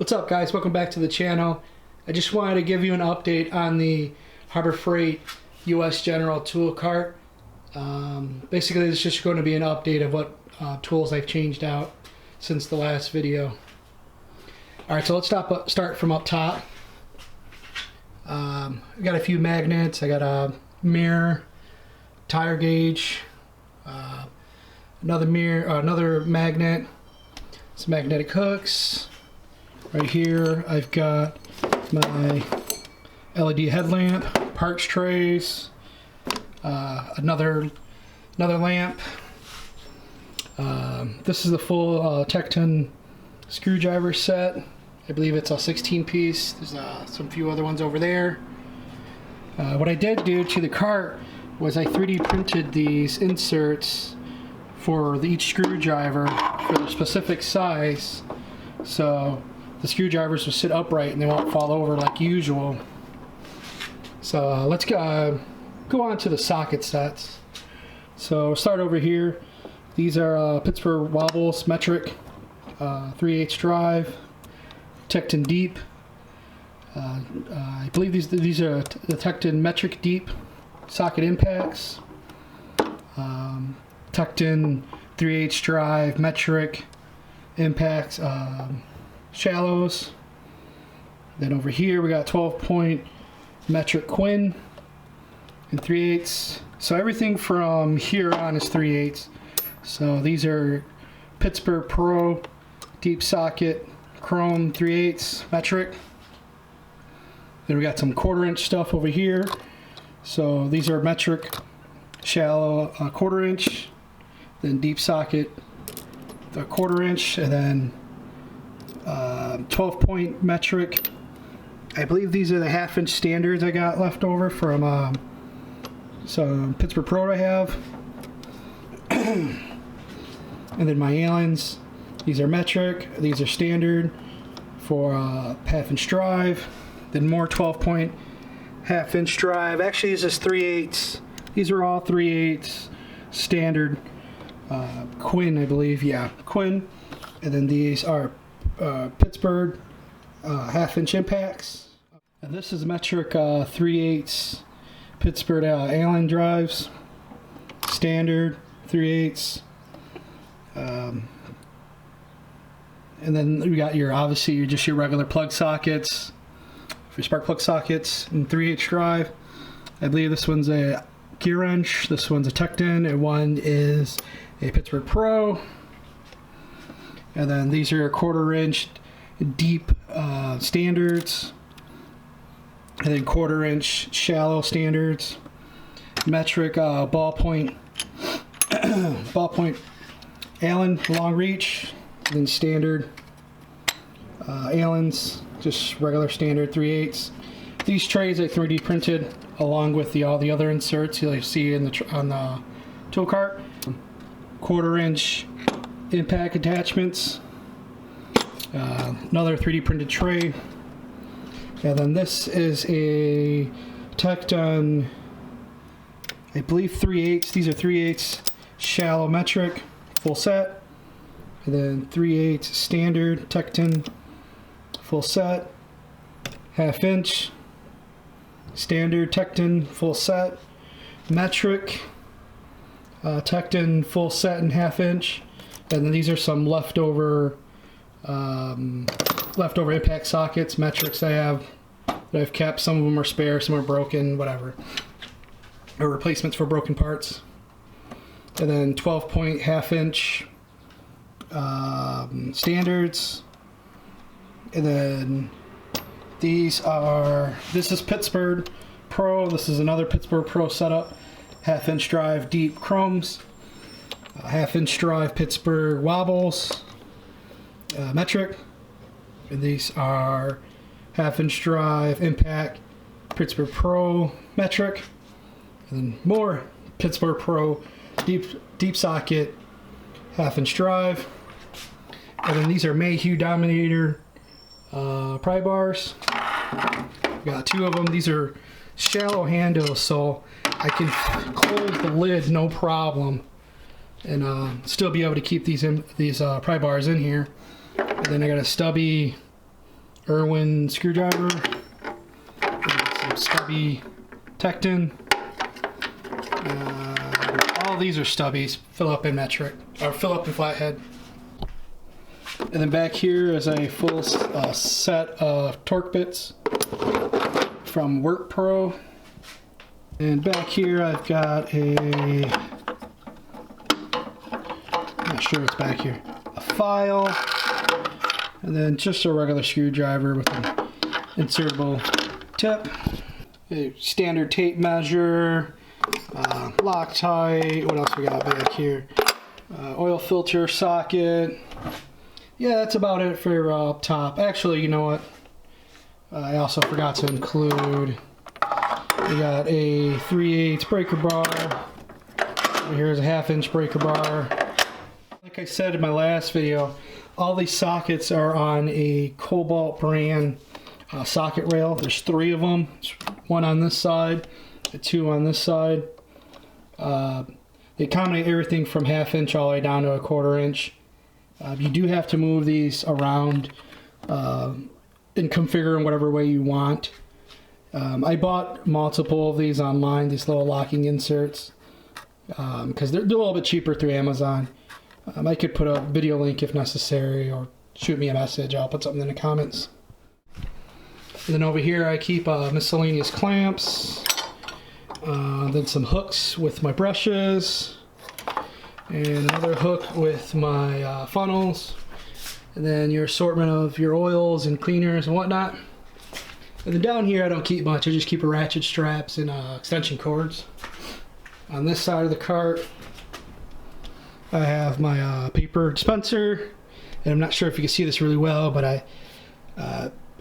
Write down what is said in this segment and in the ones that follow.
What's up, guys? Welcome back to the channel. I just wanted to give you an update on the Harbor Freight US General tool cart. Basically, it's just going to be an update of what tools I've changed out since the last video. Alright, so let's start from up top. I got a few magnets. I got a mirror, tire gauge, another mirror, another magnet, some magnetic hooks. Right here I've got my LED headlamp, parts trays, another lamp. This is the full Tecton screwdriver set. I believe it's a 16 piece. There's some few other ones over there. What I did do to the cart was I 3D printed these inserts for each screwdriver for the specific size, so the screwdrivers will sit upright and they won't fall over like usual. So let's go on to the socket sets. So start over here. These are Pittsburgh wobbles, metric, 3/8 drive, Tecton deep. I believe these are the Tecton metric deep socket impacts. Tecton 3/8 drive, metric impacts, shallows. Then over here we got 12-point metric Quinn and 3/8. So everything from here on is 3/8. So these are Pittsburgh Pro deep socket chrome 3/8 metric. Then we got some 1/4 inch stuff over here. So these are metric shallow 1/4 inch, then deep socket the 1/4 inch, and then 12-point metric. I believe these are the 1/2 inch standards I got left over from some Pittsburgh Pro I have. And then my Allens, these are metric, these are standard for 1/2 inch drive. Then more 12-point 1/2 inch drive. Actually, this is 3/8. These are all 3/8 standard Quinn, I believe. Yeah, Quinn. And then these are Pittsburgh 1/2 inch impacts. And this is metric 3/8 Pittsburgh Allen drives, standard 3/8. And then we got your, obviously, your regular plug sockets, for spark plug sockets, and 3/8 drive. I believe this one's a gear wrench, this one's a Tecton, and one is a Pittsburgh Pro. And then these are 1/4 inch deep standards, and then 1/4 inch shallow standards, metric ballpoint Allen long reach, and then standard Allens, just regular standard 3/8. These trays I 3D printed along with all the other inserts you'll see on the tool cart. 1/4 inch impact attachments, another 3D printed tray, and then this is a Tecton, I believe 3/8. These are 3/8 shallow metric full set, and then 3/8 standard Tecton full set, 1/2 inch standard Tecton full set, metric Tecton full set and 1/2 inch. And then these are some leftover impact sockets, metrics I have that I've kept. Some of them are spare, some are broken, whatever, or replacements for broken parts. And then 12-point 1/2 inch standards. And then this is Pittsburgh Pro. This is another Pittsburgh Pro setup, 1/2 inch drive deep chromes, 1/2 inch drive Pittsburgh wobbles, metric. And these are 1/2 inch drive impact Pittsburgh Pro metric. And then more Pittsburgh Pro deep socket 1/2 inch drive. And then these are Mayhew Dominator Pry Bars. Got 2 of them. These are shallow handles, so I can close the lid no problem, and still be able to keep these pry bars in here. And then I got a stubby Irwin screwdriver, some stubby Tecton. All these are stubbies, Philip and metric, or Philip and flathead. And then back here is a full set of torque bits from Work Pro. And back here I've got I'm not sure what's back here, a file, and then just a regular screwdriver with an insertable tip, a standard tape measure, Loctite, what else we got back here, oil filter socket. Yeah, that's about it for up top. Actually, you know what, I also forgot to include, we got a 3/8 breaker bar. Here's a 1/2-inch breaker bar. Like I said in my last video, all these sockets are on a Cobalt brand socket rail. There's 3 of them. There's 1 on this side, 2 on this side. They accommodate everything from 1/2-inch all the way down to a 1/4 inch. You do have to move these around and configure in whatever way you want. I bought multiple of these online, these little locking inserts, because they're a little bit cheaper through Amazon. I could put a video link if necessary, or shoot me a message. I'll put something in the comments. And then over here I keep miscellaneous clamps, then some hooks with my brushes, and another hook with my funnels, and then your assortment of your oils and cleaners and whatnot. And then down here I don't keep much, I just keep ratchet straps and extension cords. On this side of the cart I have my paper dispenser, and I'm not sure if you can see this really well, but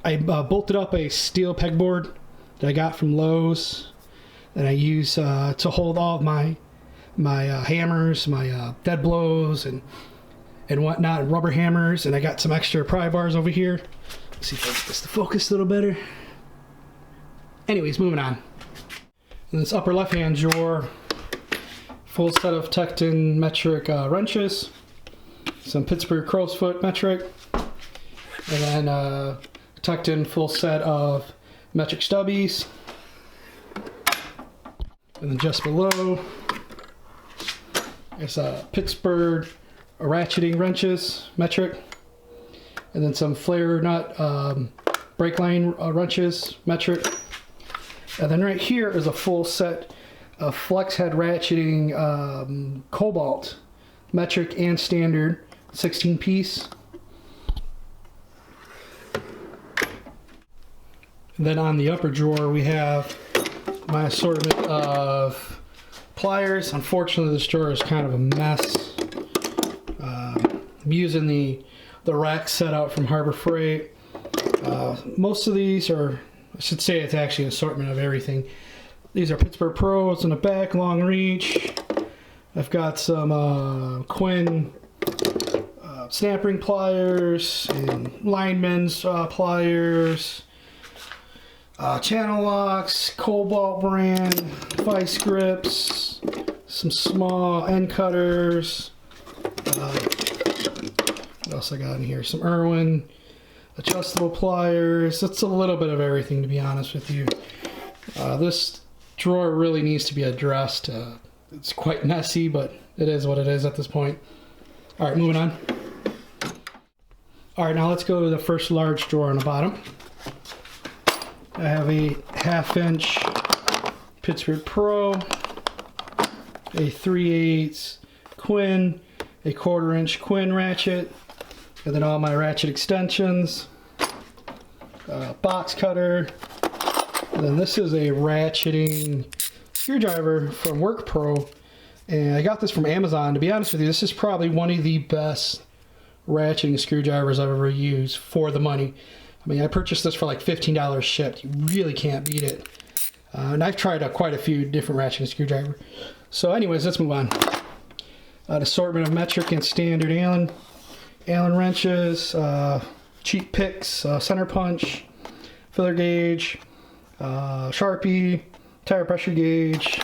I bolted up a steel pegboard that I got from Lowe's that I use to hold all of my hammers, my dead blows and whatnot, and rubber hammers, and I got some extra pry bars over here. Let's see if I get this to focus a little better. Anyways, moving on. In this upper left hand drawer, full set of Tecton metric wrenches, some Pittsburgh crow's foot metric, and then Tecton full set of metric stubbies. And then just below is Pittsburgh ratcheting wrenches metric, and then some flare nut brake line wrenches metric. And then right here is a full set of flex head ratcheting Cobalt metric and standard 16 piece. And then on the upper drawer we have my assortment of pliers. Unfortunately this drawer is kind of a mess. I'm using the rack set out from Harbor Freight. Most of these are, I should say it's actually an assortment of everything. These are Pittsburgh Pros in the back, long reach. I've got some Quinn snap ring pliers and lineman's pliers, channel locks, Cobalt brand, vice grips, some small end cutters. What else I got in here? Some Irwin adjustable pliers. It's a little bit of everything, to be honest with you. This drawer really needs to be addressed. It's quite messy, but it is what it is at this point. All right, moving on. All right, now let's go to the first large drawer on the bottom. I have a 1/2-inch Pittsburgh Pro, a 3/8 Quinn, a 1/4 inch Quinn ratchet, and then all my ratchet extensions, box cutter, and then this is a ratcheting screwdriver from Work Pro, and I got this from Amazon. To be honest with you, this is probably one of the best ratcheting screwdrivers I've ever used for the money. I mean, I purchased this for like $15 shipped. You really can't beat it. And I've tried quite a few different ratcheting screwdrivers. So anyways, let's move on. An assortment of metric and standard Allen wrenches, cheap picks, center punch, filler gauge, Sharpie, tire pressure gauge,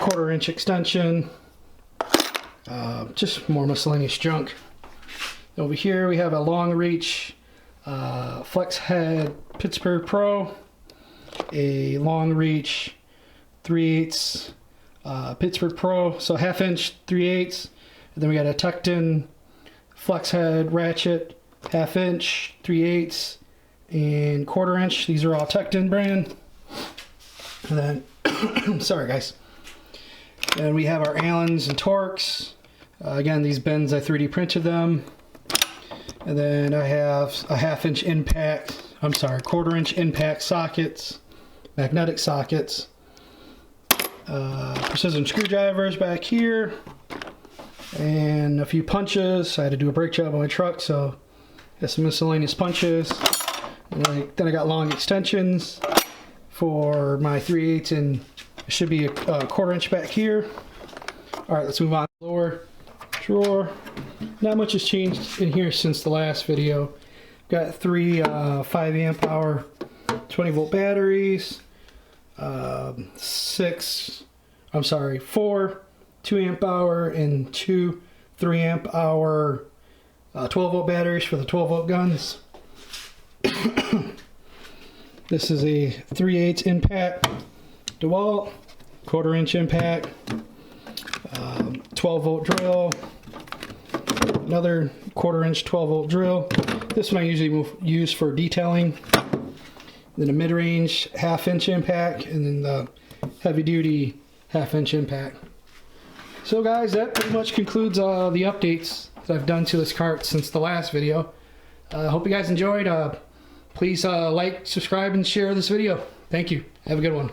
1/4 inch extension, just more miscellaneous junk. Over here we have a long reach flex head Pittsburgh Pro, a long reach 3/8 Pittsburgh Pro, so 1/2 inch 3/8. And then we got a tucked in flex head ratchet 1/2 inch 3/8 and 1/4 inch. These are all tucked in brand. And then sorry guys. And we have our Allens and Torx. Again, these bins I 3D printed them. And then I have a 1/2 inch impact, 1/4 inch impact sockets, magnetic sockets, precision screwdrivers back here, and a few punches. I had to do a brake job on my truck, so got some miscellaneous punches. And then I got long extensions for my 3/8, and it should be a 1/4 inch back here. All right, let's move on to the lower drawer. Not much has changed in here since the last video. Got 3 5 amp hour 20 volt batteries, 4 2 amp hour and 2 3 amp hour 12 volt batteries for the 12 volt guns. This is a 3/8 impact DeWalt, 1/4 inch impact, 12 volt drill, another 1/4 inch 12 volt drill. This one I usually use for detailing. Then a mid-range 1/2 inch impact, and then the heavy duty 1/2 inch impact. So guys, that pretty much concludes the updates that I've done to this cart since the last video. I hope you guys enjoyed. Please like, subscribe, and share this video. Thank you. Have a good one.